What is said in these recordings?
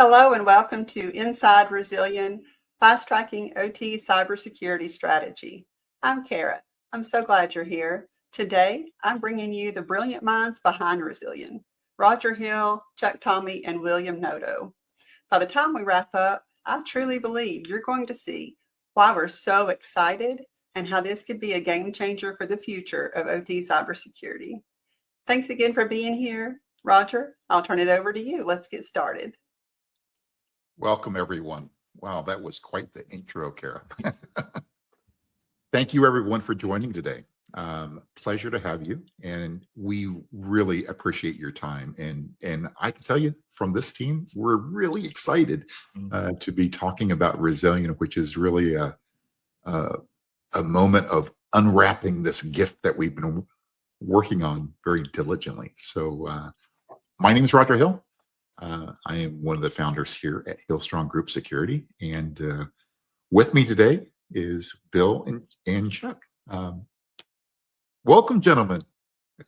Hello and welcome to Inside Resilion, fast-tracking OT cybersecurity strategy. I'm Kara. I'm so glad you're here. Today, I'm bringing you the brilliant minds behind Resilion, Roger Hill, Chuck Tommey, and William Noto. By the time we wrap up, I truly believe you're going to see why we're so excited and how this could be a game changer for the future of OT cybersecurity. Thanks again for being here. Roger, I'll turn it over to you. Let's get started. Welcome, everyone. Wow, that was quite the intro, Kara. Thank you, everyone, for joining today. Pleasure to have you, and we really appreciate your time. And I can tell you from this team, we're really excited to be talking about Resilion, which is really a moment of unwrapping this gift that we've been working on very diligently. So my name is Roger Hill. I am one of the founders here at Hillstrong Group Security, and with me today is Bill and Chuck. Welcome, gentlemen.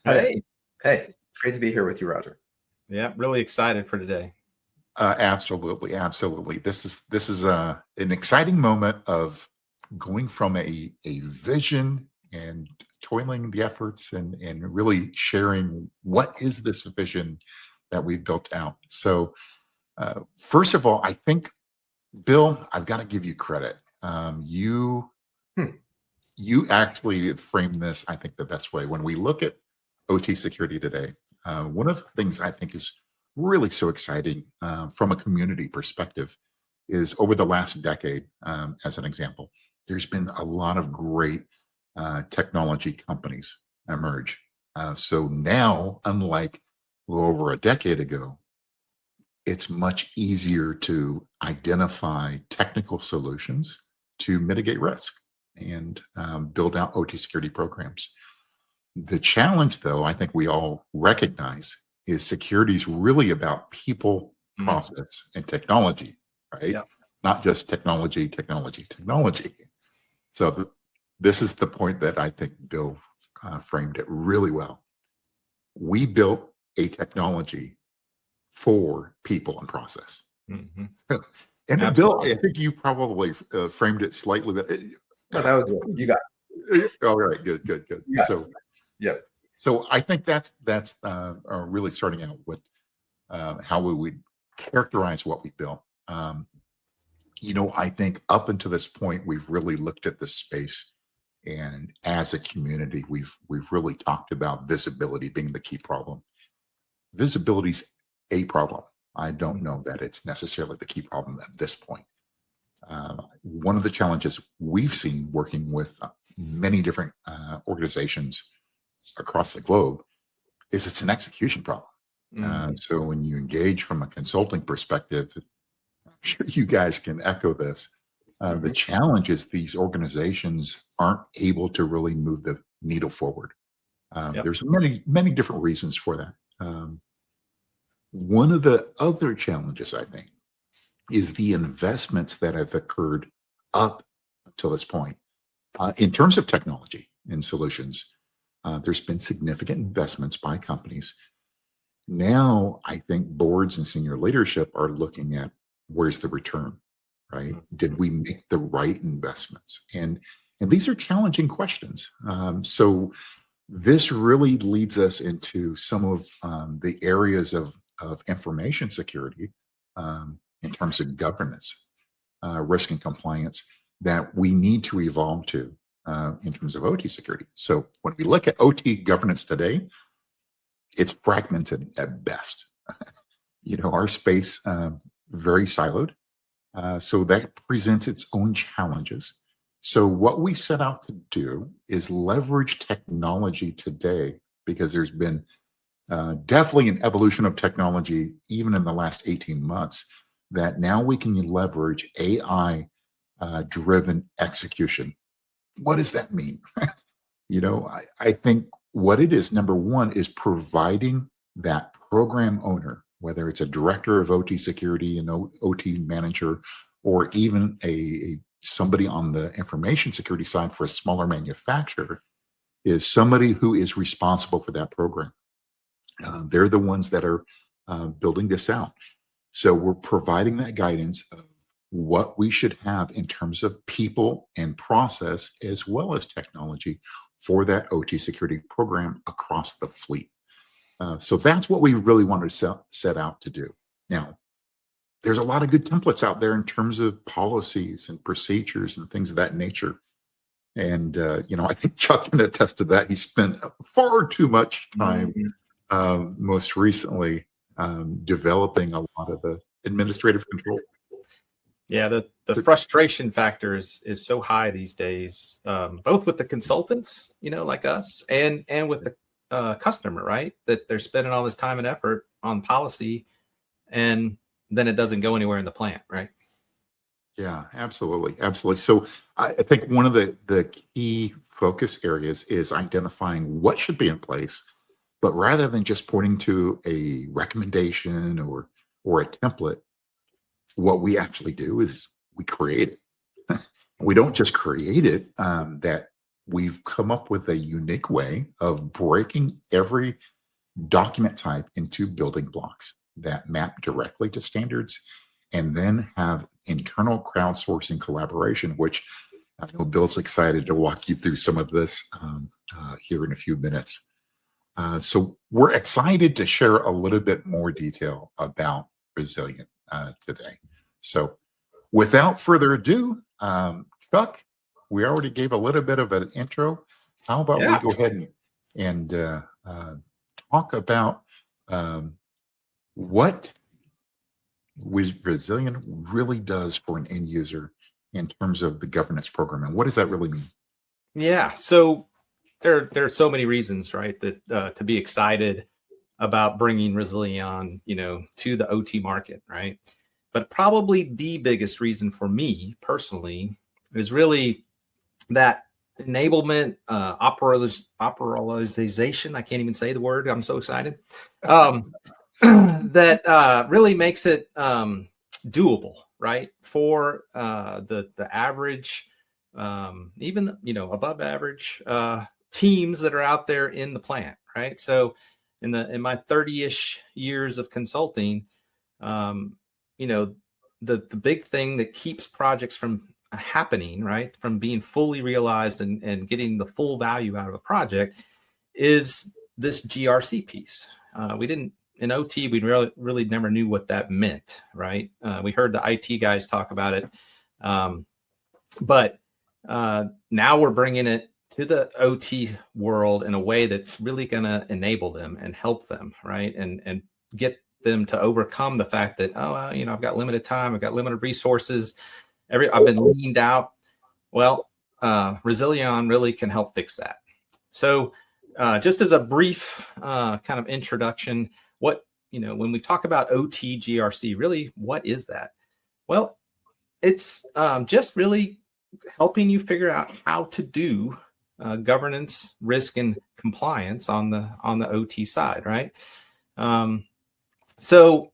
Hey, great to be here with you, Roger. Yeah, really excited for today. Absolutely. This is an exciting moment of going from a vision and toiling the efforts and really sharing what is this vision that we've built out. So first of all, I think, Bill, I've got to give you credit. You actually framed this, I think, the best way. When we look at OT security today, one of the things I think is really so exciting from a community perspective is over the last decade, as an example, there's been a lot of great technology companies emerge. So now, unlike a little over a decade ago, it's much easier to identify technical solutions to mitigate risk and build out OT security programs. The challenge, though, I think we all recognize is security is really about people, process, and technology, right? Yeah. Not just technology. So this is the point that I think Bill framed it really well. We built a technology for people and process. Mm-hmm. And Absolutely. Bill, I think you probably framed it slightly, but no, that was good. You got it. All right, good. So, yeah. So I think that's really starting out with how we would characterize what we built. I think up until this point, we've really looked at this space, and as a community, we've really talked about visibility being the key problem. Visibility is a problem. I don't know that it's necessarily the key problem at this point. One of the challenges we've seen working with many different organizations across the globe is it's an execution problem. So when you engage from a consulting perspective, I'm sure you guys can echo this. The challenge is these organizations aren't able to really move the needle forward. There's many different reasons for that. One of the other challenges, I think, is the investments that have occurred up until this point. In terms of technology and solutions, there's been significant investments by companies. Now, I think boards and senior leadership are looking at where's the return, right? Did we make the right investments? And these are challenging questions. So this really leads us into some of the areas of information security in terms of governance, risk and compliance that we need to evolve to in terms of OT security. So when we look at OT governance today, it's fragmented at best. Our space very siloed. So that presents its own challenges. So what we set out to do is leverage technology today, because there's been definitely an evolution of technology, even in the last 18 months, that now we can leverage AI driven execution. What does that mean? I think what it is, number one, is providing that program owner, whether it's a director of OT security, an OT manager, or even somebody on the information security side for a smaller manufacturer, is somebody who is responsible for that program. They're the ones that are building this out. So we're providing that guidance of what we should have in terms of people and process, as well as technology for that OT security program across the fleet. So that's what we really wanted to set out to do. Now, there's a lot of good templates out there in terms of policies and procedures and things of that nature. And, I think Chuck can attest to that. He spent far too much time most recently developing a lot of the administrative control. Yeah, the frustration factor is so high these days, both with the consultants, like us, and with the customer, right? That they're spending all this time and effort on policy, and then it doesn't go anywhere in the plant, right? Yeah, absolutely. So I think one of the key focus areas is identifying what should be in place, but rather than just pointing to a recommendation or a template, what we actually do is we create it. We don't just create it, that we've come up with a unique way of breaking every document type into building blocks that map directly to standards, and then have internal crowdsourcing collaboration, which I know Bill's excited to walk you through some of this here in a few minutes. So we're excited to share a little bit more detail about Resilion today. So without further ado, Chuck, we already gave a little bit of an intro. How about we go ahead and talk about what Resilion really does for an end user in terms of the governance program, and what does that really mean? Yeah, so there are so many reasons, right, that to be excited about bringing Resilion, to the OT market, right? But probably the biggest reason for me personally is really that enablement, operationalization. I can't even say the word. I'm so excited. That really makes it doable, right, for the average, even above average teams that are out there in the plant, right? So in my 30-ish years of consulting, the big thing that keeps projects from happening, right, from being fully realized and getting the full value out of a project is this GRC piece. In OT, we really never knew what that meant, right? We heard the IT guys talk about it, but now we're bringing it to the OT world in a way that's really going to enable them and help them, right? And get them to overcome the fact that, I've got limited time, I've got limited resources, I've been leaned out. Well, Resilion really can help fix that. So just as a brief kind of introduction, when we talk about OT GRC, really, what is that? Well, it's just really helping you figure out how to do governance, risk, and compliance on the OT side, right? So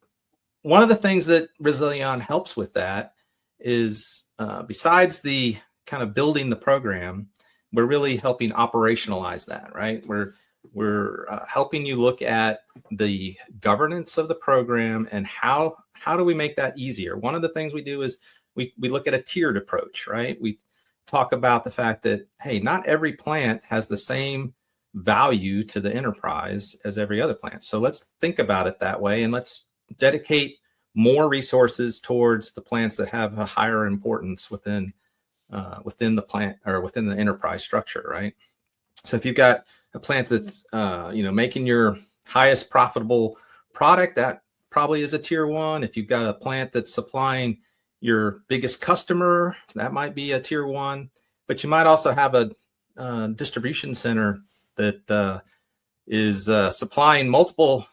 one of the things that Resilion helps with that is, besides the kind of building the program, we're really helping operationalize that, right? We're helping you look at the governance of the program and how do we make that easier. One of the things we do is we look at a tiered approach, right? We talk about the fact that, hey, not every plant has the same value to the enterprise as every other plant. So let's think about it that way, and let's dedicate more resources towards the plants that have a higher importance within the plant or within the enterprise structure, right? So if you've got a plant that's making your highest profitable product, that probably is a tier 1. If you've got a plant that's supplying your biggest customer, that might be a tier 1. But you might also have a distribution center that is supplying multiple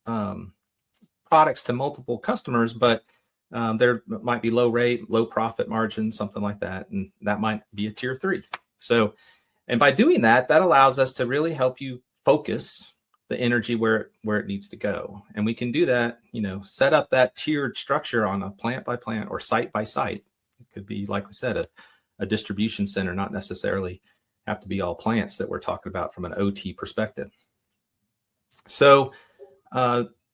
products to multiple customers, but there might be low rate, low profit margin, something like that, and that might be a tier 3. So, and by doing that, that allows us to really help you focus the energy where it needs to go. And we can do that, set up that tiered structure on a plant by plant or site by site. It could be, like we said, a distribution center, not necessarily have to be all plants that we're talking about from an OT perspective. So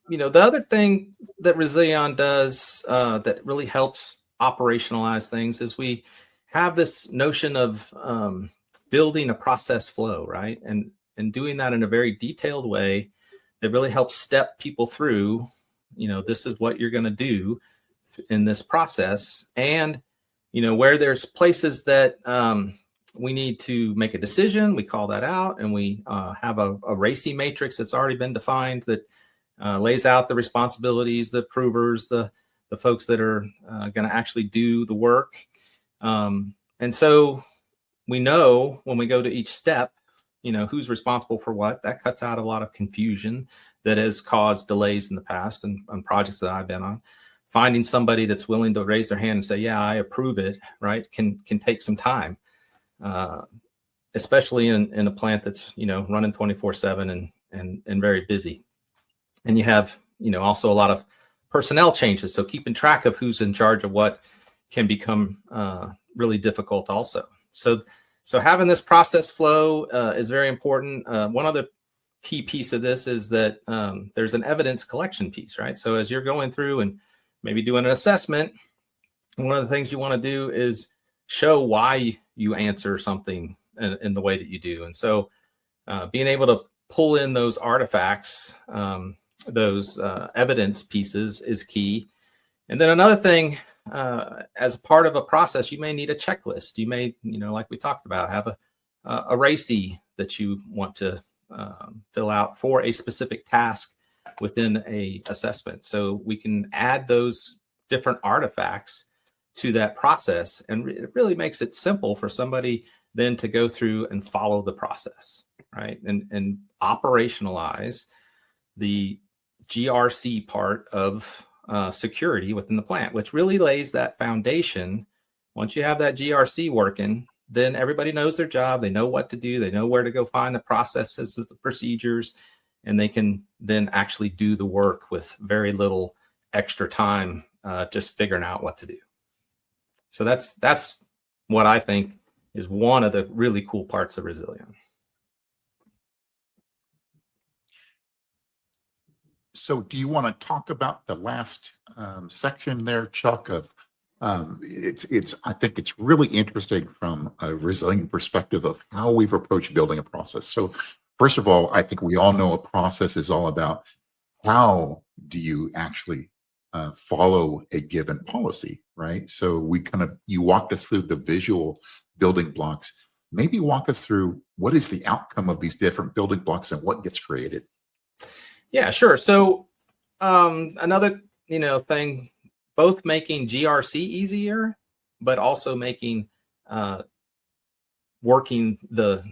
the other thing that Resilion does that really helps operationalize things is we have this notion of building a process flow, right? And doing that in a very detailed way that really helps step people through, this is what you're going to do in this process. And, where there's places that we need to make a decision, we call that out, and we have a RACI matrix that's already been defined that lays out the responsibilities, the approvers, the folks that are going to actually do the work. And so we know when we go to each step, who's responsible for what. That cuts out a lot of confusion that has caused delays in the past and on projects that I've been on. Finding somebody that's willing to raise their hand and say, yeah, I approve it, right, can take some time, especially in a plant that's, running 24/7 and very busy. And you have, also a lot of personnel changes. So keeping track of who's in charge of what can become really difficult also. So having this process flow is very important. One other key piece of this is that there's an evidence collection piece, right? So as you're going through and maybe doing an assessment, one of the things you want to do is show why you answer something in the way that you do. And so being able to pull in those artifacts, those evidence pieces is key. And then another thing, as part of a process, you may need a checklist. You may, like we talked about, have a RACI that you want to fill out for a specific task within a assessment. So we can add those different artifacts to that process, and it really makes it simple for somebody then to go through and follow the process, right? And operationalize the GRC part of security within the plant, which really lays that foundation. Once you have that GRC working, then everybody knows their job. They know what to do. They know where to go find the processes, the procedures, and they can then actually do the work with very little extra time, just figuring out what to do. So that's what I think is one of the really cool parts of Resilion. So do you want to talk about the last section there, Chuck, of I think it's really interesting from a Resilient perspective of how we've approached building a process. So first of all, I think we all know a process is all about how do you actually follow a given policy, right? So you walked us through the visual building blocks. Maybe walk us through what is the outcome of these different building blocks and what gets created. Yeah, sure. So another, thing, both making GRC easier, but also making working the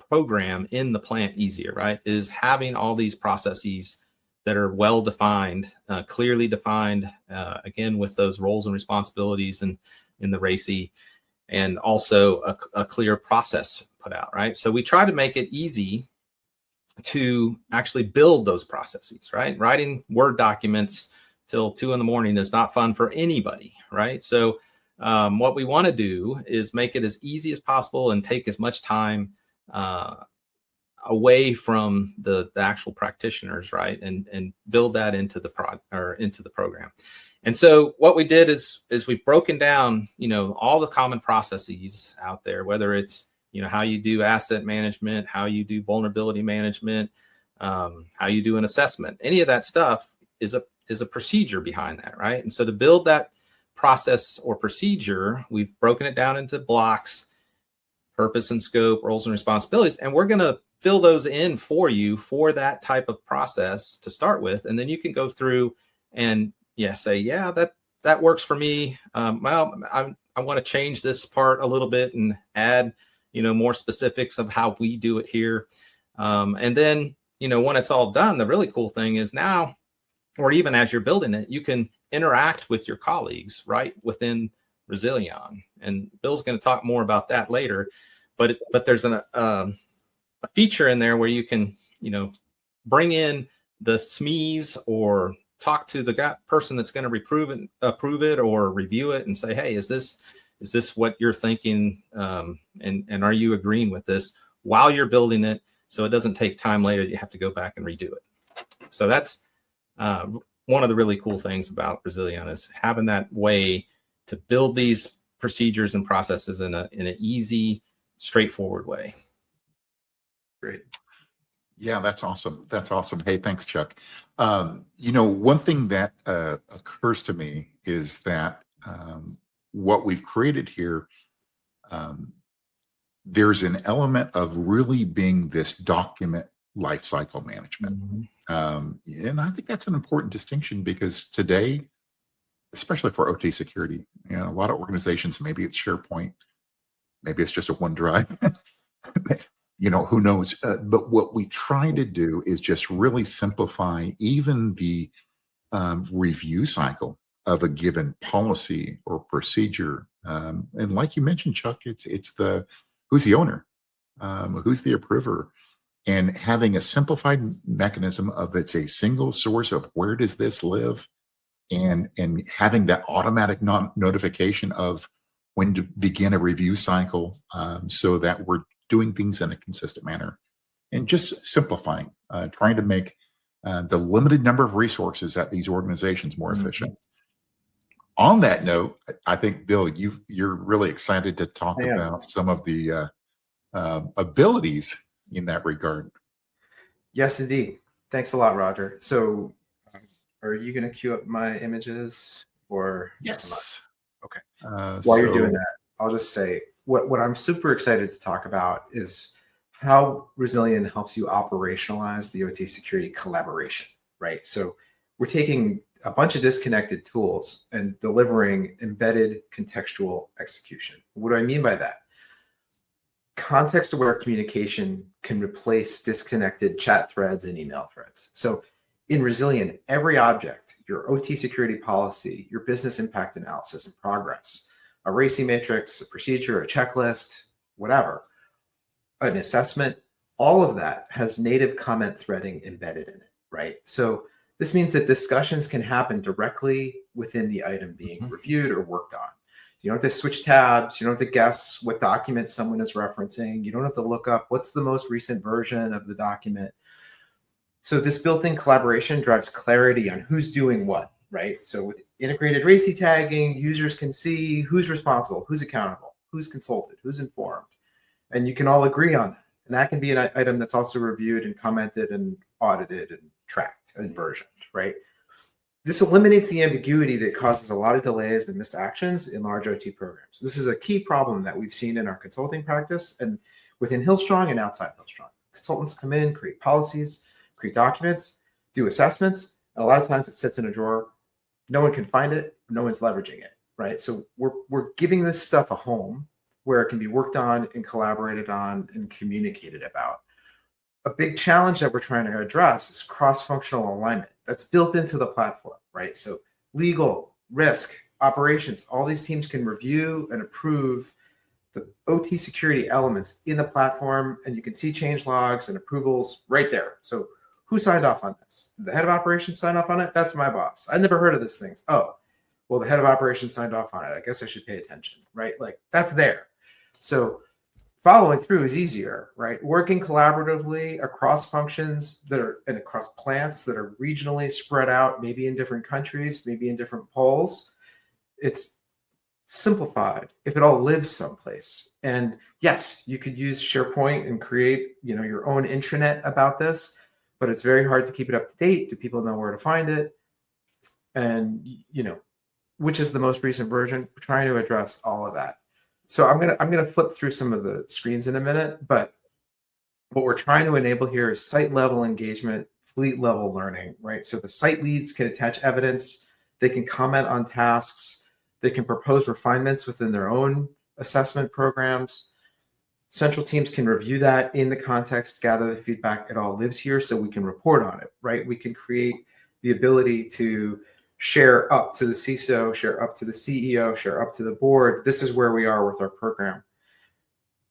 program in the plant easier, right? Is having all these processes that are well defined, clearly defined, again, with those roles and responsibilities and in the RACI, and also a clear process put out, right? So we try to make it easy to actually build those processes, right? Writing Word documents till 2 a.m. is not fun for anybody, right? So what we want to do is make it as easy as possible and take as much time away from the actual practitioners, right? And build that into the program. And so what we did is we've broken down, all the common processes out there, whether it's how you do asset management, how you do vulnerability management, how you do an assessment. Any of that stuff is a procedure behind that, right? And so to build that process or procedure, we've broken it down into blocks, purpose and scope, roles and responsibilities, and we're going to fill those in for you for that type of process to start with. And then you can go through and say, that works for me. I want to change this part a little bit and add more specifics of how we do it here. And then, when it's all done, the really cool thing is now, or even as you're building it, you can interact with your colleagues right within Resilion. And Bill's going to talk more about that later. But there's a feature in there where you can, bring in the SMEs or talk to the person that's going to approve it or review it and say, hey, is this what you're thinking? And are you agreeing with this while you're building it? So it doesn't take time later. You have to go back and redo it. So that's One of the really cool things about Resilion is having that way to build these procedures and processes in an easy, straightforward way. Great. Yeah, that's awesome. That's awesome. Hey, thanks, Chuck. One thing that occurs to me is that what we've created here, there's an element of really being this document lifecycle management. And I think that's an important distinction because today, especially for OT security, a lot of organizations, maybe it's SharePoint, maybe it's just a OneDrive. Who knows? But what we try to do is just really simplify even the review cycle of a given policy or procedure. And like you mentioned, Chuck, it's the who's the owner, who's the approver, and having a simplified mechanism of it's a single source of where does this live, and having that automatic notification of when to begin a review cycle, so that we're doing things in a consistent manner, and just simplifying, trying to make the limited number of resources at these organizations more efficient. On that note, I think, Bill, you're really excited to talk about some of the abilities in that regard. Yes, indeed. Thanks a lot, Roger. So are you going to queue up my images or? Yes. Okay. While you're doing that, I'll just say what I'm super excited to talk about is how Resilion helps you operationalize the OT security collaboration, right? So we're taking a bunch of disconnected tools and delivering embedded contextual execution. What do I mean by that? Context-aware communication can replace disconnected chat threads and email threads. So in Resilion, every object, your OT security policy, your business impact analysis and progress, a RACI matrix, a procedure, a checklist, whatever, an assessment, all of that has native comment threading embedded in it, right? So this means that discussions can happen directly within the item being reviewed or worked on. You don't have to switch tabs. You don't have to guess what document someone is referencing. You don't have to look up what's the most recent version of the document. So this built-in collaboration drives clarity on who's doing what, right? So with integrated RACI tagging, users can see who's responsible, who's accountable, who's consulted, who's informed, and you can all agree on that. And that can be an item that's also reviewed and commented and audited and tracked and versioned, right? This eliminates the ambiguity that causes a lot of delays and missed actions in large OT programs. This is a key problem that we've seen in our consulting practice and within Hillstrong and outside Hillstrong. Consultants come in, create policies, create documents, do assessments, and a lot of times it sits in a drawer. No one can find it, no one's leveraging it, right? So we're giving this stuff a home where it can be worked on and collaborated on and communicated about. A big challenge that we're trying to address is cross-functional alignment that's built into the platform, right? So legal, risk, operations, all these teams can review and approve the OT security elements in the platform, and you can see change logs and approvals right there. So who signed off on this? The head of operations signed off on it? That's my boss. I never heard of this thing. Oh, well, the head of operations signed off on it. I guess I should pay attention, right? Like that's there. So following through is easier, right? Working collaboratively across functions that are and across plants that are regionally spread out, maybe in different countries, maybe in different poles. It's simplified if it all lives someplace. And yes, you could use SharePoint and create, your own intranet about this, but it's very hard to keep it up to date. Do people know where to find it? And, which is the most recent version? We're trying to address all of that. So I'm gonna flip through some of the screens in a minute, but what we're trying to enable here is site level engagement, fleet level learning, right? So the site leads can attach evidence, they can comment on tasks, they can propose refinements within their own assessment programs. Central teams can review that in the context, gather the feedback. It all lives here, so we can report on it, right? We can create the ability to share up to the CISO, share up to the CEO, share up to the board. This is where we are with our program.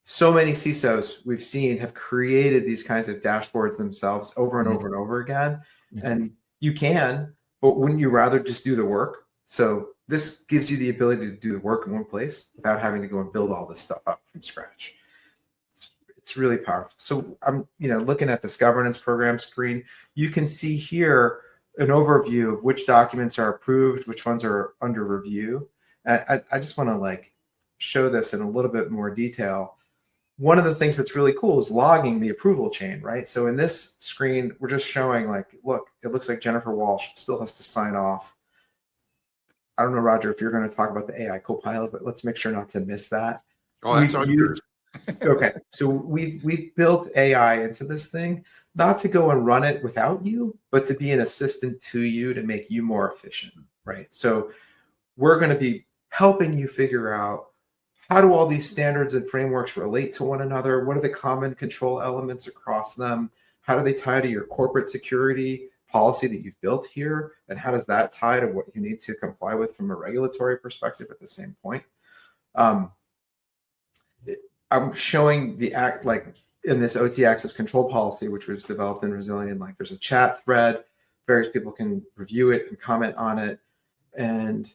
So many CISOs we've seen have created these kinds of dashboards themselves over and over and over again. And you can, but wouldn't you rather just do the work? So this gives you the ability to do the work in one place without having to go and build all this stuff up from scratch. It's really powerful. So I'm, looking at this governance program screen, you can see here an overview of which documents are approved, which ones are under review. I just want to like show this in a little bit more detail. One of the things that's really cool is logging the approval chain, right? So in this screen, we're just showing like, look, it looks like Jennifer Walsh still has to sign off. I don't know, Roger, if you're going to talk about the AI Copilot, but let's make sure not to miss that. Oh, that's all yours. Okay, so we've built AI into this thing, not to go and run it without you, but to be an assistant to you to make you more efficient, right? So we're going to be helping you figure out, how do all these standards and frameworks relate to one another? What are the common control elements across them? How do they tie to your corporate security policy that you've built here? And how does that tie to what you need to comply with from a regulatory perspective at the same point? I'm showing the act, like in this OT access control policy, which was developed in Resilion, like there's a chat thread, various people can review it and comment on it. And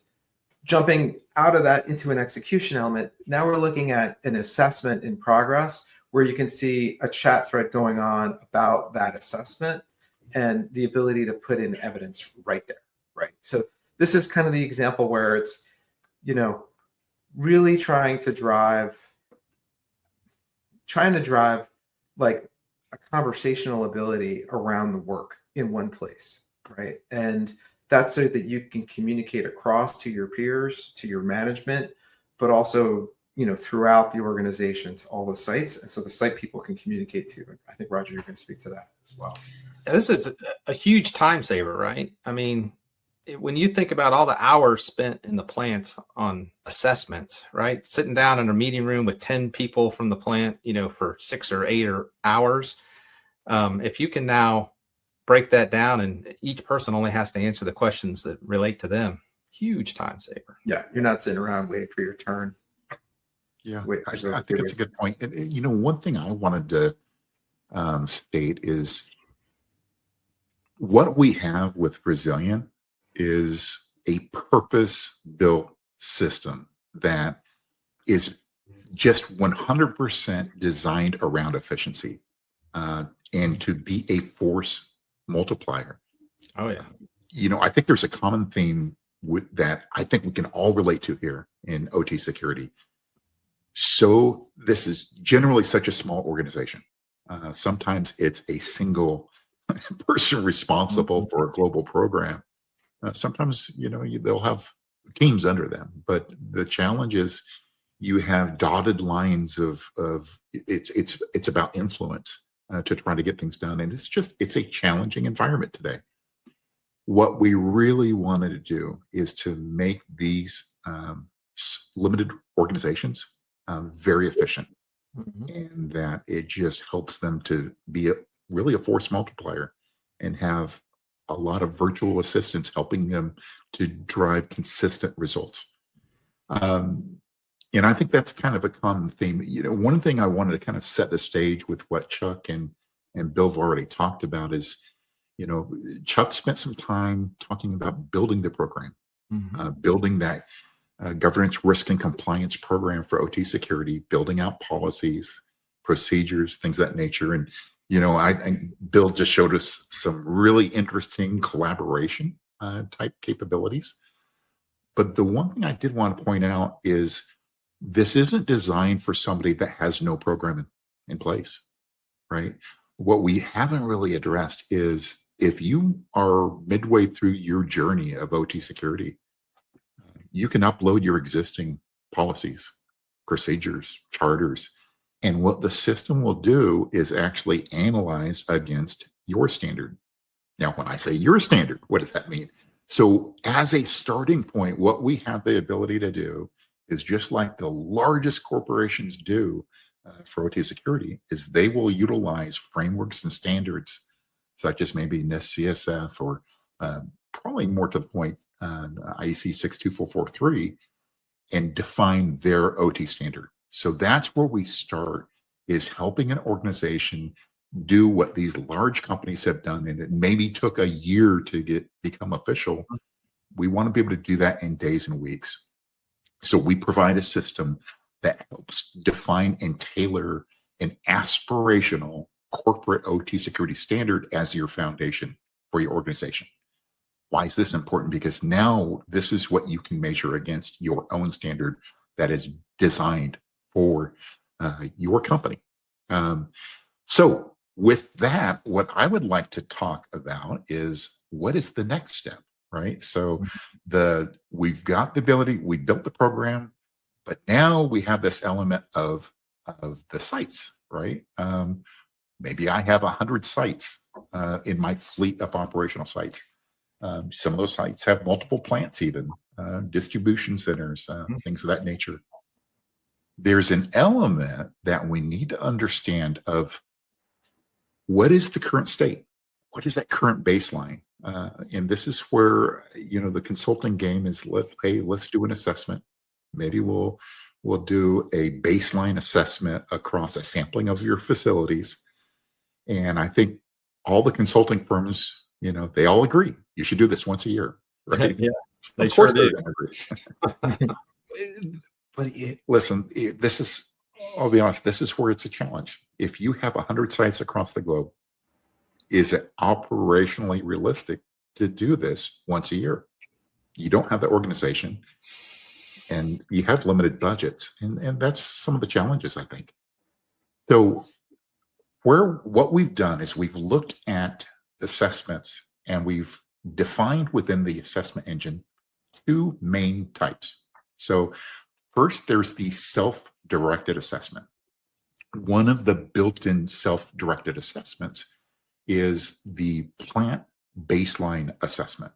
jumping out of that into an execution element, now we're looking at an assessment in progress where you can see a chat thread going on about that assessment and the ability to put in evidence right there, right? So this is kind of the example where it's, you know, really trying to drive like a conversational ability around the work in one place, right? And that's so that you can communicate across to your peers, to your management, but also, you know, throughout the organization to all the sites. And so the site people can communicate to. I think, Roger, you're going to speak to that as well. This is a huge time saver, right? I mean, when you think about all the hours spent in the plants on assessments, right? Sitting down in a meeting room with 10 people from the plant, you know, for 6 or 8 hours. If you can now break that down and each person only has to answer the questions that relate to them, huge time saver. Yeah, you're not sitting around waiting for your turn. Yeah, I think it's a good point. And, you know, one thing I wanted to state is what we have with Resilion is a purpose-built system that is just 100% designed around efficiency and to be a force multiplier. Oh, yeah. You know, I think there's a common theme with that I think we can all relate to here in OT security. So this is generally such a small organization. Sometimes it's a single person responsible for a global program. Sometimes, you know, they'll have teams under them, but the challenge is you have dotted lines of it's about influence to try to get things done. And it's a challenging environment today. What we really wanted to do is to make these limited organizations very efficient, and that it just helps them to be really a force multiplier and have a lot of virtual assistants helping them to drive consistent results. And I think that's kind of a common theme. You know, one thing I wanted to kind of set the stage with what Chuck and Bill have already talked about is, you know, Chuck spent some time talking about building the program, building that governance, risk, and compliance program for OT security, building out policies, procedures, things of that nature. And, you know, Bill just showed us some really interesting collaboration type capabilities. But the one thing I did want to point out is this isn't designed for somebody that has no program in place, right? What we haven't really addressed is if you are midway through your journey of OT security, you can upload your existing policies, procedures, charters, and what the system will do is actually analyze against your standard. Now, when I say your standard, what does that mean? So as a starting point, what we have the ability to do is just like the largest corporations do for OT security, is they will utilize frameworks and standards such as maybe NIST CSF or probably more to the point, IEC 62443, and define their OT standard. So that's where we start, is helping an organization do what these large companies have done, and it maybe took a year to become official. We want to be able to do that in days and weeks. So we provide a system that helps define and tailor an aspirational corporate OT security standard as your foundation for your organization. Why is this important? Because now this is what you can measure against your own standard that is designed for your company. So with that, what I would like to talk about is what is the next step, right? So we've got the ability, we built the program, but now we have this element of the sites, right? Maybe I have 100 sites in my fleet of operational sites. Some of those sites have multiple plants, even distribution centers, things of that nature. There's an element that we need to understand of what is the current state? What is that current baseline? And this is where, the consulting game is, let's do an assessment. Maybe we'll do a baseline assessment across a sampling of your facilities. And I think all the consulting firms, they all agree you should do this once a year, right? Yeah, they of course sure do. They're gonna agree. But listen, I'll be honest, this is where it's a challenge. If you have 100 sites across the globe, is it operationally realistic to do this once a year? You don't have the organization and you have limited budgets. And that's some of the challenges, I think. So what we've done is we've looked at assessments and we've defined within the assessment engine 2 main types. So first, there's the self-directed assessment. One of the built-in self-directed assessments is the plant baseline assessment.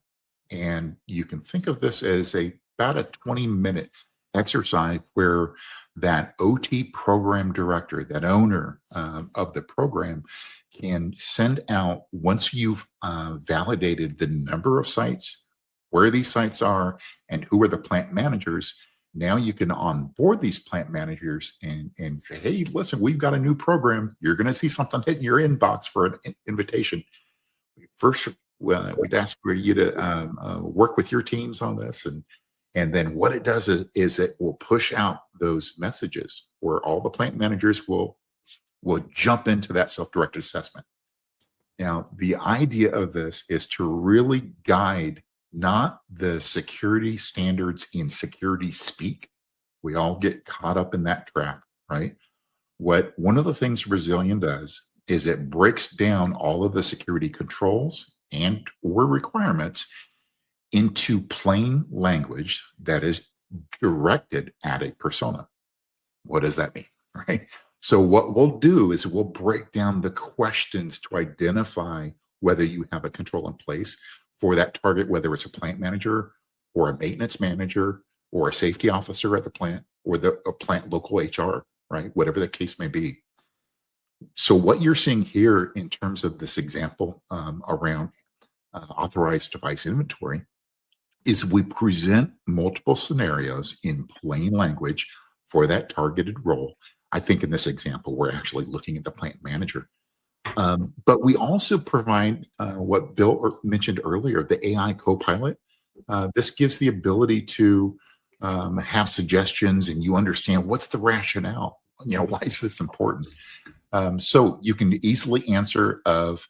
And you can think of this as about a 20-minute exercise where that OT program director, that owner of the program, can send out, once you've validated the number of sites, where these sites are, and who are the plant managers. Now you can onboard these plant managers and say, hey, listen, we've got a new program. You're going to see something hitting your inbox for an invitation. First, we'd ask for you to work with your teams on this. And then what it does is it will push out those messages where all the plant managers will jump into that self-directed assessment. Now, the idea of this is to really guide not the security standards in security speak. We all get caught up in that trap, right? One of the things Resilion does is it breaks down all of the security controls and or requirements into plain language that is directed at a persona. What does that mean, right? So what we'll do is we'll break down the questions to identify whether you have a control in place for that target, whether it's a plant manager or a maintenance manager or a safety officer at the plant or a plant local HR, right? Whatever the case may be. So what you're seeing here in terms of this example around authorized device inventory is we present multiple scenarios in plain language for that targeted role. I think in this example, we're actually looking at the plant manager. But we also provide what Bill mentioned earlier, the AI co-pilot. This gives the ability to have suggestions and you understand what's the rationale. Why is this important? So you can easily answer of,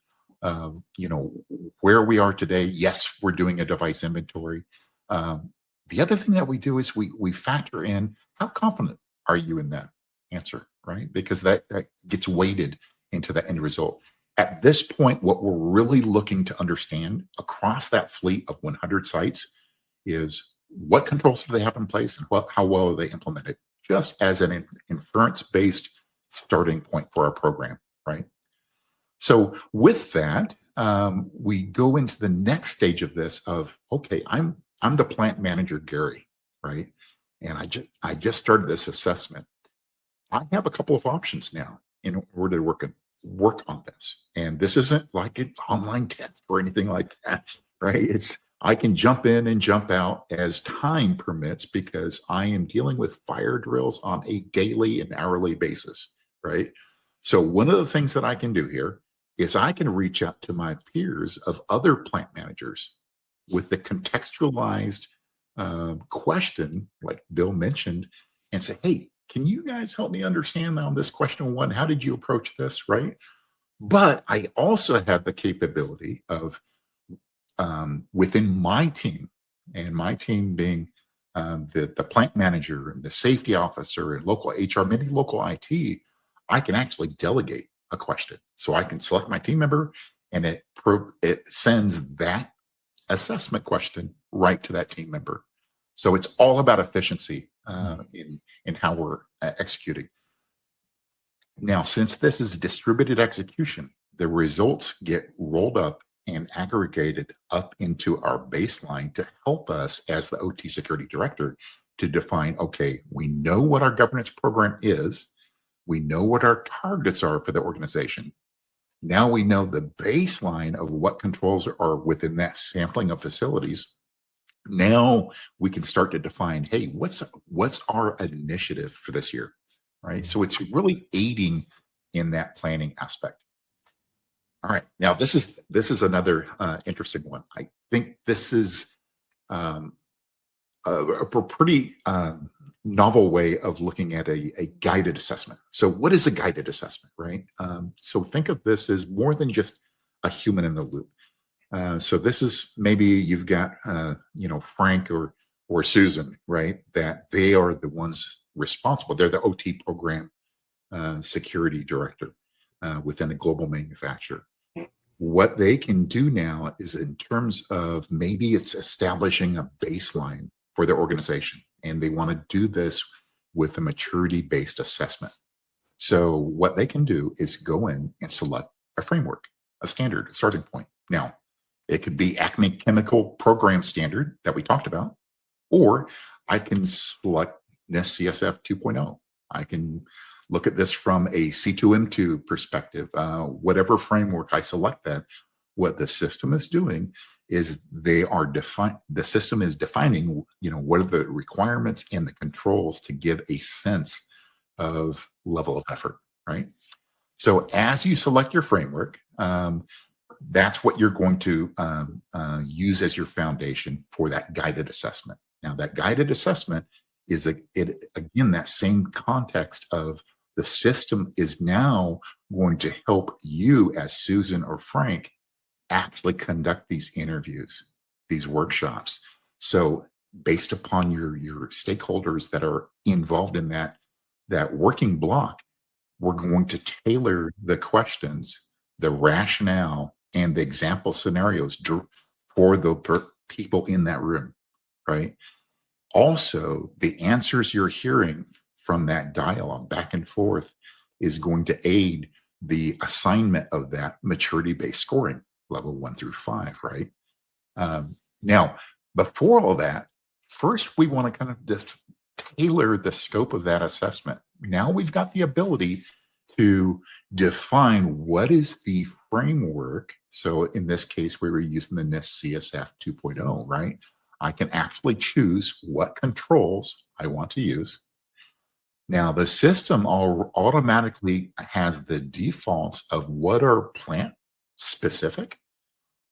where we are today. Yes, we're doing a device inventory. The other thing that we do is we factor in how confident are you in that answer, right? Because that gets weighted into the end result. At this point, what we're really looking to understand across that fleet of 100 sites is what controls do they have in place and how well are they implemented, just as an inference-based starting point for our program, right? So with that, we go into the next stage of this of, okay, I'm the plant manager, Gary, right? And I just started this assessment. I have a couple of options now in order to work on this. And this isn't like an online test or anything like that, right? I can jump in and jump out as time permits because I am dealing with fire drills on a daily and hourly basis, right? So one of the things that I can do here is I can reach out to my peers of other plant managers with the contextualized question, like Bill mentioned, and say, hey, can you guys help me understand on this question 1? How did you approach this, right? But I also have the capability of within my team, and my team being the plant manager and the safety officer and local HR, maybe local IT, I can actually delegate a question. So I can select my team member, and it sends that assessment question right to that team member. So it's all about efficiency in how we're executing. Now, since this is distributed execution, the results get rolled up and aggregated up into our baseline to help us as the OT security director to define, okay, we know what our governance program is. We know what our targets are for the organization. Now we know the baseline of what controls are within that sampling of facilities. Now we can start to define, hey, what's our initiative for this year, right? So it's really aiding in that planning aspect. All right, now this is another interesting one. I think this is a pretty novel way of looking at a guided assessment. So what is a guided assessment, right? So think of this as more than just a human in the loop. So this is, maybe you've got Frank or Susan, right? That they are the ones responsible. They're the OT program security director within a global manufacturer. What they can do now is, in terms of, maybe it's establishing a baseline for their organization, and they want to do this with a maturity-based assessment. So what they can do is go in and select a framework, a standard, a starting point. Now, it could be Acme Chemical Program Standard that we talked about, or I can select NIST CSF 2.0. I can look at this from a C2M2 perspective. Whatever framework I select that, what the system is doing is the system is defining, what are the requirements and the controls to give a sense of level of effort, right? So as you select your framework, that's what you're going to use as your foundation for that guided assessment. Now, that guided assessment is, again, that same context of the system is now going to help you as Susan or Frank actually conduct these interviews, these workshops. So based upon your stakeholders that are involved in that working block, we're going to tailor the questions, the rationale, and the example scenarios for the people in that room, right? Also, the answers you're hearing from that dialogue back and forth is going to aid the assignment of that maturity-based scoring, level 1 through 5, right? Now, before all that, first we want to kind of just tailor the scope of that assessment. Now we've got the ability to define what is the framework. So in this case, we were using the NIST CSF 2.0, right? I can actually choose what controls I want to use. Now, the system automatically has the defaults of what are plant specific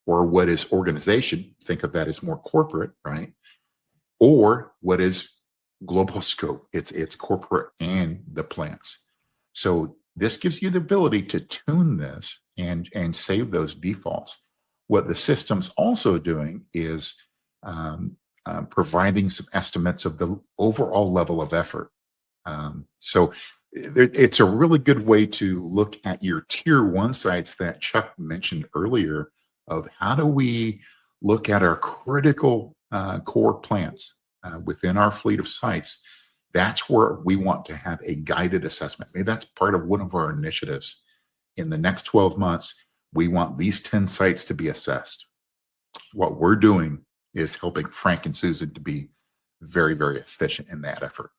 or what is organization. Think of that as more corporate, right? Or what is global scope. It's corporate and the plants. So this gives you the ability to tune this and save those defaults. What the system's also doing is providing some estimates of the overall level of effort. So it's a really good way to look at your tier 1 sites that Chuck mentioned earlier, of how do we look at our critical core plants within our fleet of sites. That's where we want to have a guided assessment. Maybe that's part of one of our initiatives. In the next 12 months, we want these 10 sites to be assessed. What we're doing is helping Frank and Susan to be very, very efficient in that effort.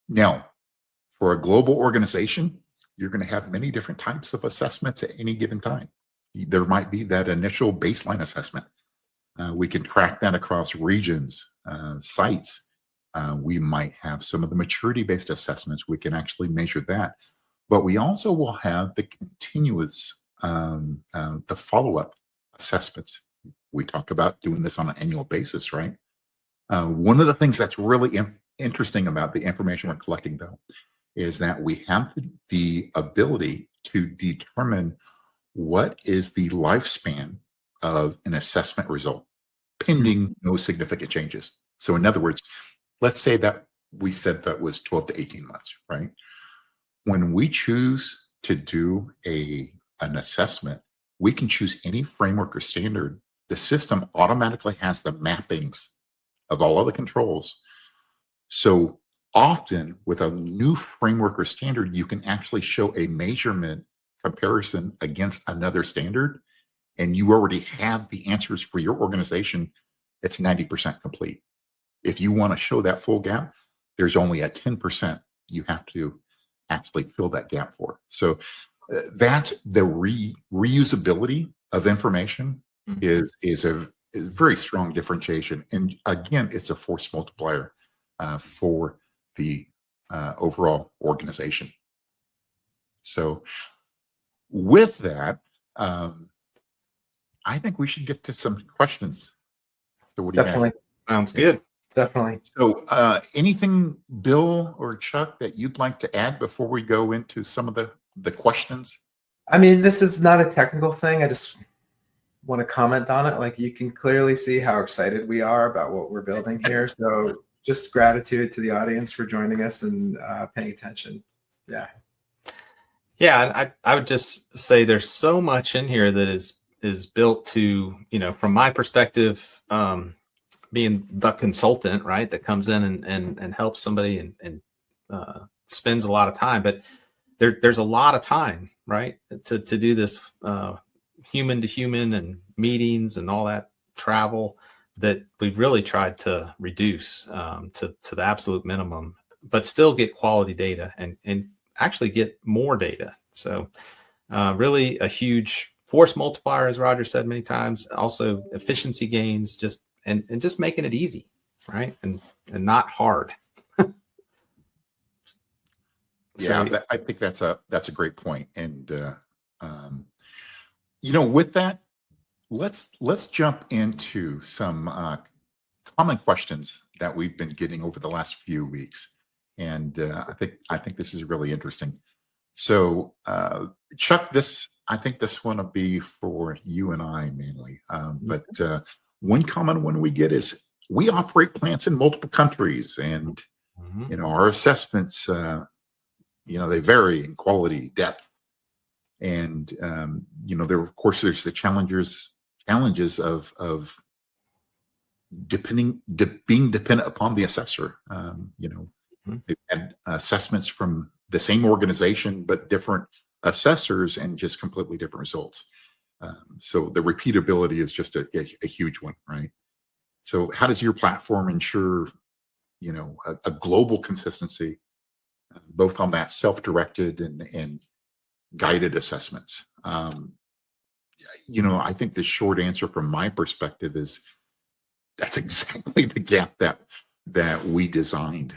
Now, for a global organization, you're going to have many different types of assessments at any given time. There might be that initial baseline assessment. We can track that across regions, sites. We might have some of the maturity-based assessments. We can actually measure that. But we also will have the continuous, the follow-up assessments. We talk about doing this on an annual basis, right? One of the things that's really interesting about the information we're collecting, though, is that we have the ability to determine what is the lifespan of an assessment result, pending no significant changes. So in other words, let's say that we said that was 12 to 18 months, right? When we choose to do an assessment, we can choose any framework or standard. The system automatically has the mappings of all of the controls. So often with a new framework or standard, you can actually show a measurement comparison against another standard, and you already have the answers for your organization. It's 90% complete. If you want to show that full gap, there's only a 10% you have to actually fill that gap for. So that's the reusability of information is a very strong differentiation. And again, it's a force multiplier for the overall organization. So with that, I think we should get to some questions. So what do you Definitely. guys? Sounds good. Definitely. So anything, Bill or Chuck, that you'd like to add before we go into some of the questions? I mean, this is not a technical thing. I just want to comment on it. Like, you can clearly see how excited we are about what we're building here. So just gratitude to the audience for joining us and paying attention. Yeah. Yeah, I would just say there's so much in here that is built to, from my perspective, being the consultant, right, that comes in and helps somebody and spends a lot of time, but there's a lot of time, right, to do this human to human and meetings and all that travel that we've really tried to reduce to the absolute minimum, but still get quality data and actually get more data. So really a huge force multiplier, as Roger said many times, also efficiency gains, just making it easy, right? And not hard. Yeah, I think that's a great point. And with that, let's jump into some common questions that we've been getting over the last few weeks. And I think this is really interesting. So Chuck, I think this one will be for you and I mainly. But one common one we get is we operate plants in multiple countries, and our assessments they vary in quality, depth, and there's the challenges of being dependent upon the assessor. They've had assessments from the same organization but different assessors and just completely different results. So the repeatability is just a huge one, right? So how does your platform ensure a global consistency, both on that self-directed and guided assessments? I think the short answer from my perspective is that's exactly the gap that we designed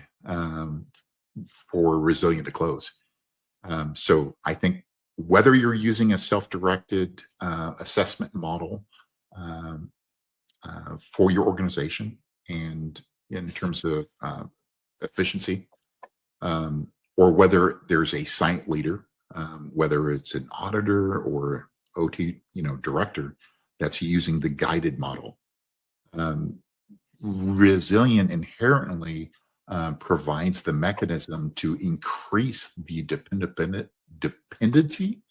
for Resilion to close. So I think whether you're using a self-directed assessment model for your organization and in terms of efficiency, or whether there's a site leader, whether it's an auditor or OT, director that's using the guided model. Resilion inherently provides the mechanism to increase the dependency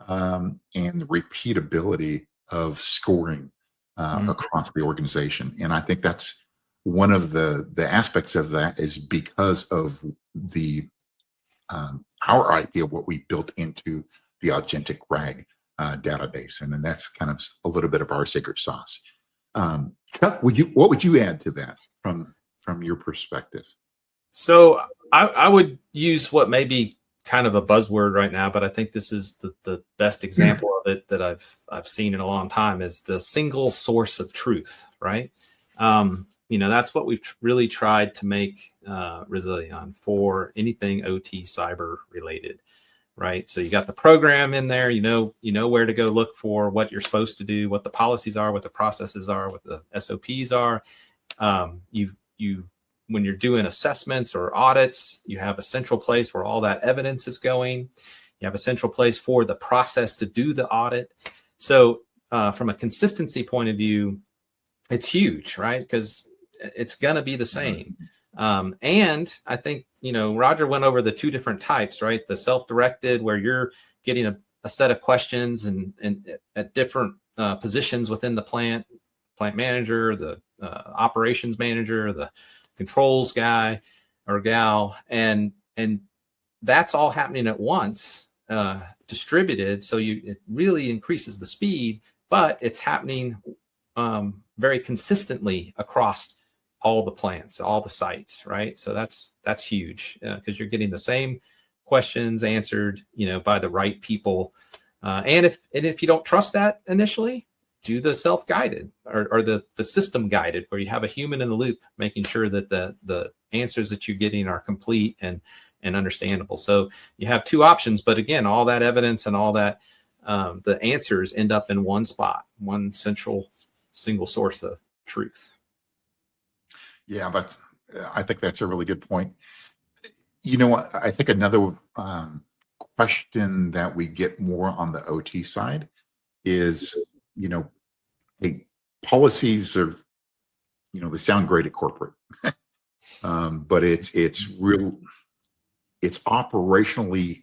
and repeatability of scoring across the organization. And I think that's one of the aspects of that is because of the our idea of what we built into the agentic RAG database, and then that's kind of a little bit of our secret sauce. Chuck, what would you add to that from your perspective? So I would use what may be kind of a buzzword right now, but I think this is the best example of it that I've seen in a long time, is the single source of truth, right? That's what we've really tried to make Resilion for anything OT cyber related, right? So you got the program in there, you know where to go look for what you're supposed to do, what the policies are, what the processes are, what the SOPs are. When you're doing assessments or audits, you have a central place where all that evidence is going. You have a central place for the process to do the audit. So from a consistency point of view, it's huge, right? Because it's going to be the same. And I think, Roger went over the two different types, right? The self-directed, where you're getting a set of questions and at different positions within the plant manager, the operations manager, the controls guy or gal, and that's all happening at once, distributed. So it really increases the speed, but it's happening very consistently across all the plants, all the sites, right? So that's huge, because you're getting the same questions answered, by the right people. And if you don't trust that initially, do the self-guided or the system guided, where you have a human in the loop, making sure that the answers that you're getting are complete and understandable. So you have two options, but again, all that evidence and all that, the answers end up in one spot, one single source of truth. Yeah, I think that's a really good point. You know what? I think another question that we get more on the OT side is, hey, policies are, they sound great at corporate, but it's operationally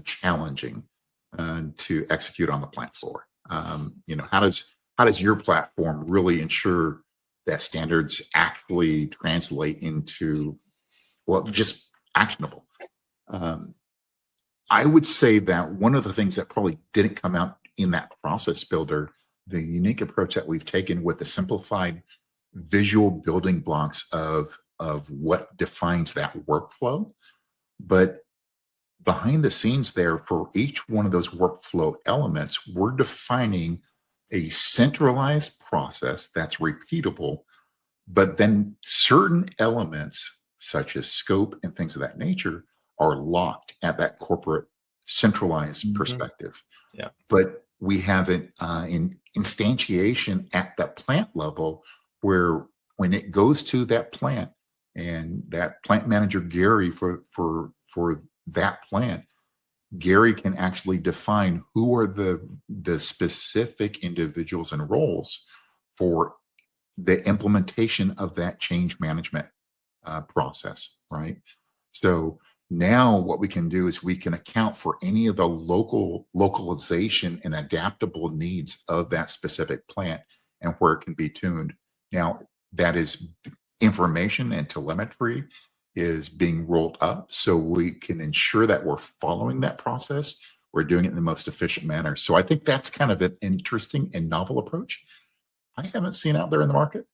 challenging to execute on the plant floor. How does your platform really ensure that standards actually translate into, just actionable? I would say that one of the things that probably didn't come out in that process builder, the unique approach that we've taken with the simplified visual building blocks of what defines that workflow. But behind the scenes there, for each one of those workflow elements, we're defining a centralized process that's repeatable, but then certain elements such as scope and things of that nature are locked at that corporate centralized perspective. Yeah. But we have it in instantiation at that plant level, where when it goes to that plant and that plant manager, Gary, for that plant, Gary can actually define who are the specific individuals and roles for the implementation of that change management process, right? So now what we can do is we can account for any of the localization and adaptable needs of that specific plant and where it can be tuned. Now, that is information and telemetry is being rolled up so we can ensure that we're following that process. We're doing it in the most efficient manner. So I think that's kind of an interesting and novel approach I haven't seen out there in the market.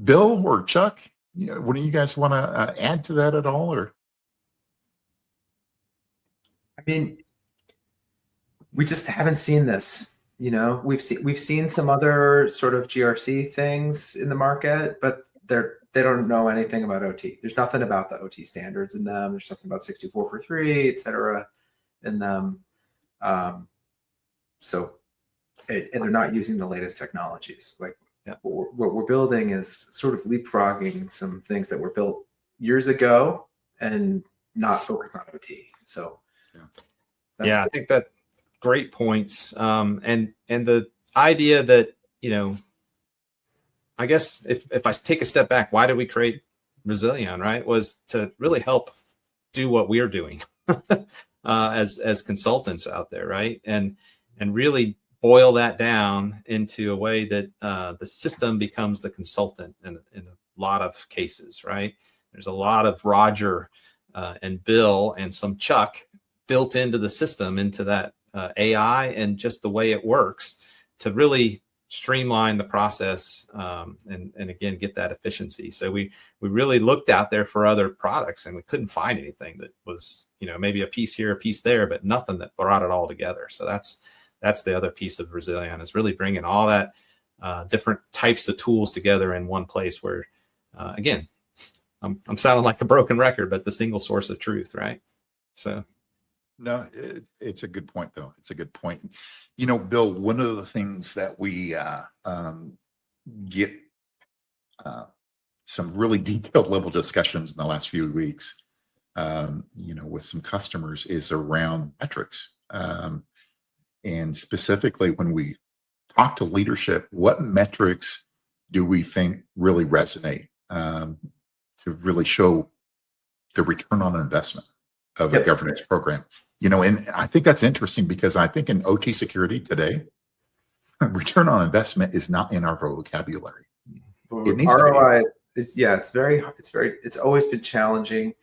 Bill or Chuck, what do you guys want to add to that at all? Or, I mean, we just haven't seen this. We've seen some other sort of GRC things in the market, but they don't know anything about OT. There's nothing about the OT standards in them. There's nothing about 6443, et cetera, in them. And they're not using the latest technologies. Like, what we're building is sort of leapfrogging some things that were built years ago and not focused on OT. So, I think that great points. And the idea that, I guess if I take a step back, why did we create Resilion, right? Was to really help do what we're doing as consultants out there, right? And really boil that down into a way that the system becomes the consultant in a lot of cases, right? There's a lot of Roger and Bill and some Chuck built into the system, into that AI and just the way it works to really streamline the process and again, get that efficiency. So we really looked out there for other products and we couldn't find anything that was, maybe a piece here, a piece there, but nothing that brought it all together. So that's the other piece of Resilion, is really bringing all that different types of tools together in one place where, again, I'm sounding like a broken record, but the single source of truth, right? So. No, it's a good point, though. It's a good point. Bill, one of the things that we get some really detailed level discussions in the last few weeks, with some customers is around metrics. And specifically, when we talk to leadership, what metrics do we think really resonate to really show the return on investment of a governance program? And I think that's interesting because I think in OT security today, return on investment is not in our vocabulary. It needs ROI is, it's always been challenging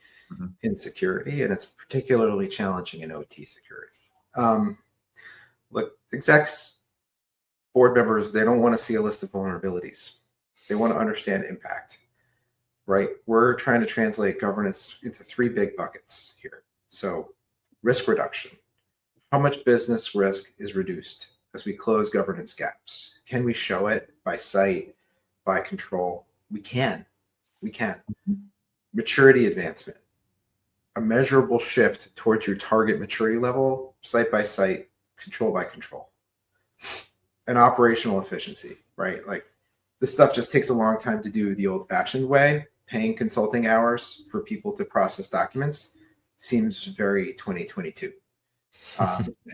in security, and it's particularly challenging in OT security. Look, execs, board members, they don't want to see a list of vulnerabilities. They want to understand impact, right? We're trying to translate governance into 3 big buckets here. So risk reduction. How much business risk is reduced as we close governance gaps? Can we show it by site, by control? We can. Maturity advancement. A measurable shift towards your target maturity level, site by site, control by control. And operational efficiency, right? Like, this stuff just takes a long time to do the old-fashioned way. Paying consulting hours for people to process documents seems very 2022.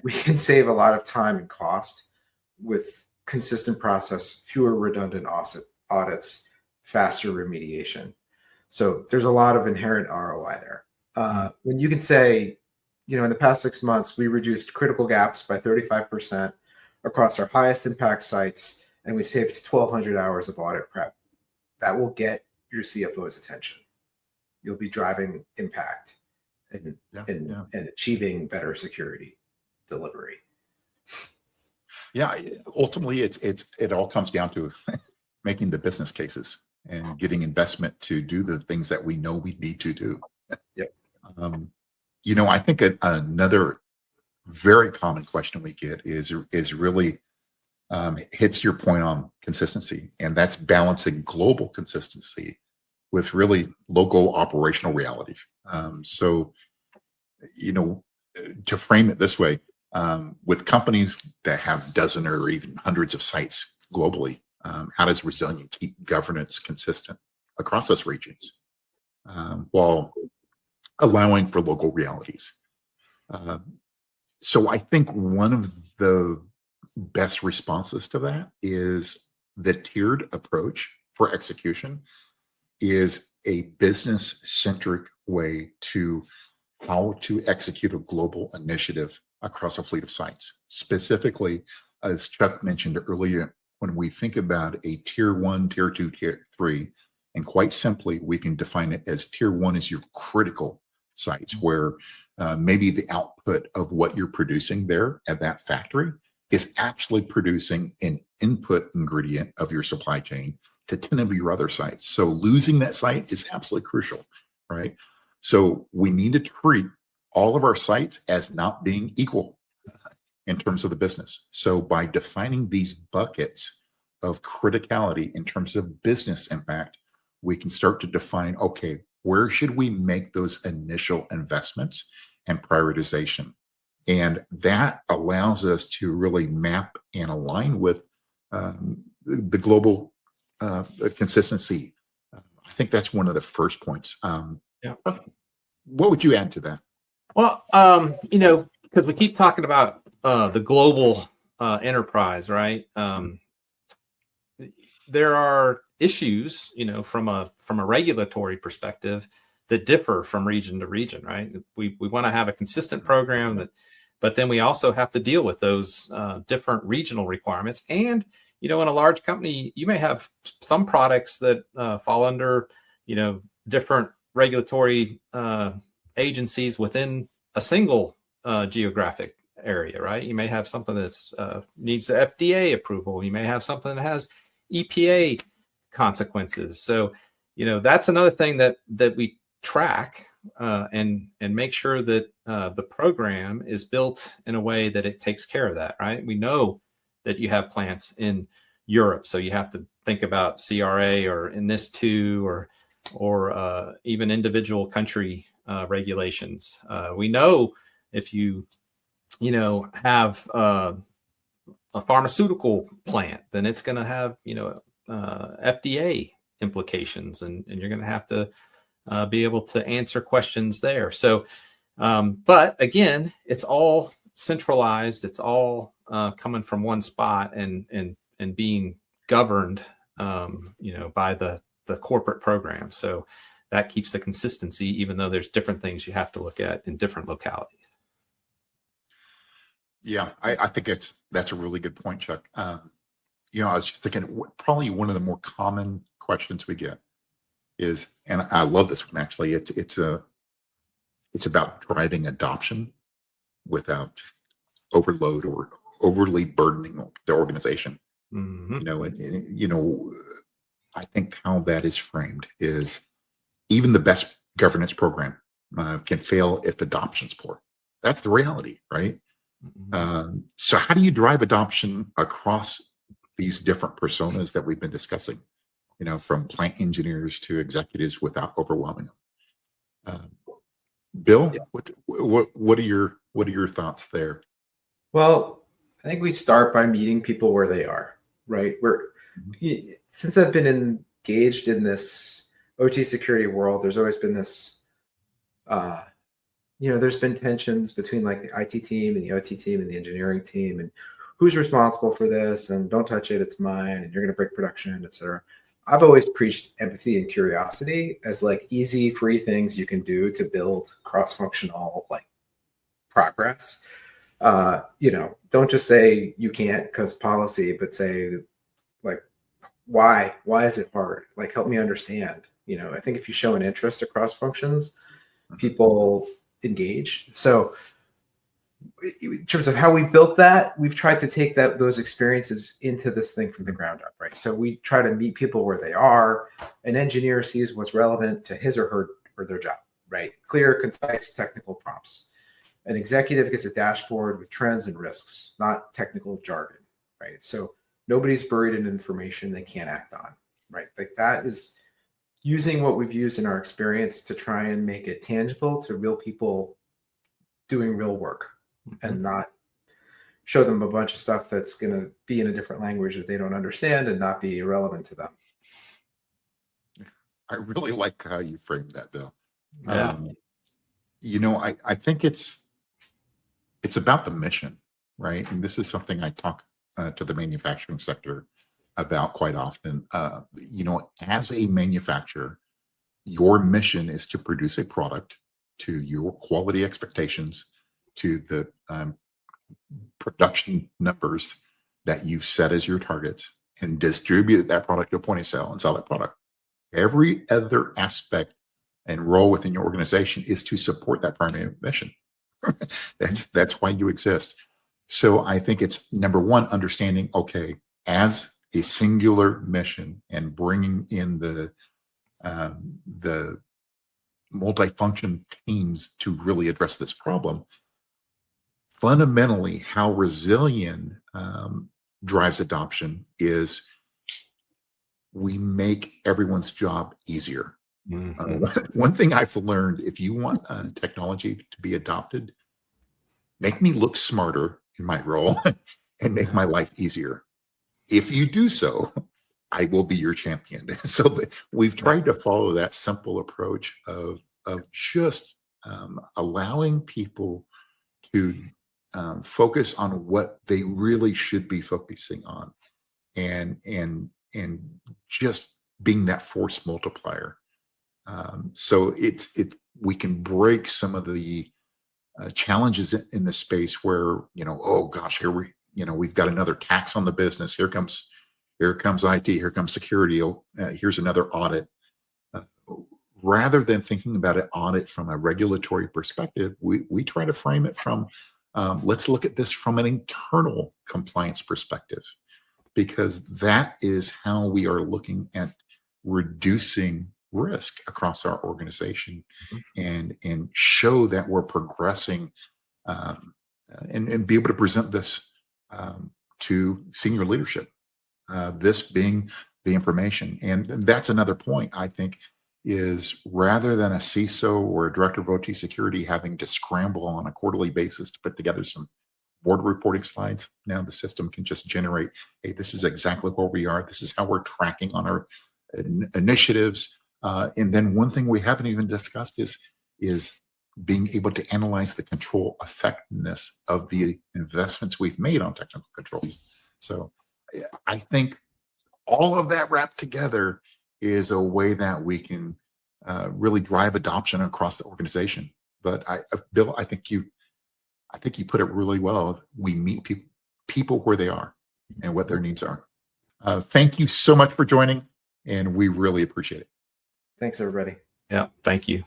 We can save a lot of time and cost with consistent process, fewer redundant audits, faster remediation. So there's a lot of inherent ROI there. When you can say, in the past 6 months, we reduced critical gaps by 35% across our highest impact sites, and we saved 1,200 hours of audit prep, that will get your CFO's attention. You'll be driving impact and achieving better security delivery. Yeah, ultimately, it all comes down to making the business cases and getting investment to do the things that we know we need to do. Yep. I think another very common question we get is really hits your point on consistency, and that's balancing global consistency with really local operational realities. So, to frame it this way, with companies that have dozen or even hundreds of sites globally, how does Resilion keep governance consistent across those regions while allowing for local realities? So I think one of the best responses to that is the tiered approach for execution is a business-centric way to how to execute a global initiative across a fleet of sites. Specifically, as Chuck mentioned earlier, when we think about a tier 1, tier 2, tier 3, and quite simply, we can define it as tier 1 is your critical sites where maybe the output of what you're producing there at that factory is actually producing an input ingredient of your supply chain to 10 of your other sites. So losing that site is absolutely crucial, right? So we need to treat all of our sites as not being equal in terms of the business. So by defining these buckets of criticality in terms of business impact, we can start to define, okay, where should we make those initial investments and prioritization? And that allows us to really map and align with the global consistency. I think that's one of the first points. What would you add to that? Well, because we keep talking about the global enterprise, right? There are issues, from a regulatory perspective that differ from region to region, right? We want to have a consistent program but then we also have to deal with those different regional requirements. And, in a large company, you may have some products that fall under, different regulatory agencies within a single geographic area, right? You may have something that's needs the FDA approval. You may have something that has EPA consequences. So, that's another thing that we track and make sure that the program is built in a way that it takes care of that, right? We know that you have plants in Europe, so you have to think about CRA or NIS2 or even individual country regulations. We know if you have a pharmaceutical plant, then it's going to have FDA implications, and you're going to have to be able to answer questions there. So, but again, it's all centralized. It's all coming from one spot and being governed, by the corporate program. So that keeps the consistency, even though there's different things you have to look at in different localities. Yeah, I think that's a really good point, Chuck. I was just thinking probably one of the more common questions we get is, and I love this one actually. It's about driving adoption without overload or overly burdening the organization. Mm-hmm. I think how that is framed is even the best governance program can fail if adoption's poor. That's the reality, right? Mm-hmm. So how do you drive adoption across these different personas that we've been discussing? From plant engineers to executives without overwhelming them. Bill, Yeah. what are your thoughts there? Well, I think we start by meeting people where they are, right? Since I've been engaged in this OT security world, there's always been this, there's been tensions between like the IT team and the OT team and the engineering team, and who's responsible for this, and don't touch it, it's mine, and you're going to break production, etc. I've always preached empathy and curiosity as like easy, free things you can do to build cross-functional like progress. Don't just say you can't because policy, but say like, why is it hard? Like, help me understand. I think if you show an interest across functions, people engage. So in terms of how we built that, we've tried to take those experiences into this thing from the ground up, right? So we try to meet people where they are. An engineer sees what's relevant to his or her or their job, right? Clear, concise, technical prompts. An executive gets a dashboard with trends and risks, not technical jargon, right? So nobody's buried in information they can't act on, right? Like that is using what we've used in our experience to try and make it tangible to real people doing real work, and not show them a bunch of stuff that's going to be in a different language that they don't understand and not be relevant to them. I really like how you framed that, Bill. Yeah. I think it's about the mission, right? And this is something I talk to the manufacturing sector about quite often. As a manufacturer, your mission is to produce a product to your quality expectations, to the production numbers that you've set as your targets, and distribute that product to a point of sale and sell that product. Every other aspect and role within your organization is to support that primary mission. That's why you exist. So I think it's number one, understanding, okay, as a singular mission and bringing in the multifunction teams to really address this problem. Fundamentally, how Resilion drives adoption is we make everyone's job easier. One thing I've learned, if you want technology to be adopted, make me look smarter in my role and make my life easier. If you do so, I will be your champion. So we've tried to follow that simple approach of just allowing people to focus on what they really should be focusing on, and just being that force multiplier. So we can break some of the challenges in the space where, oh gosh, we've got another tax on the business. Here comes IT, here comes security. Here's another audit. Rather than thinking about an audit from a regulatory perspective, we try to frame it from, let's look at this from an internal compliance perspective, because that is how we are looking at reducing risk across our organization, and show that we're progressing, and be able to present this to senior leadership, this being the information. And that's another point, I think, is rather than a CISO or a director of OT security having to scramble on a quarterly basis to put together some board reporting slides, now the system can just generate, hey, this is exactly where we are. This is how we're tracking on our initiatives. And then one thing we haven't even discussed is being able to analyze the control effectiveness of the investments we've made on technical controls. So I think all of that wrapped together is a way that we can really drive adoption across the organization. But Bill, I think you put it really well. We meet people where they are and what their needs are. Thank you so much for joining, and we really appreciate it. Thanks, everybody. Yeah, thank you.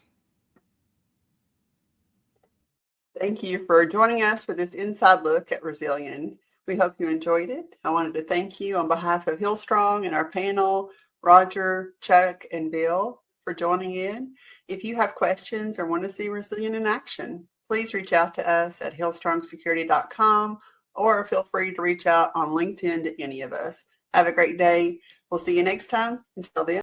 Thank you for joining us for this inside look at Resilion. We hope you enjoyed it. I wanted to thank you on behalf of Hillstrong and our panel, Roger, Chuck, and Bill, for joining in. If you have questions or want to see Resilion in action, please reach out to us at hillstrongsecurity.com or feel free to reach out on LinkedIn to any of us. Have a great day. We'll see you next time. Until then.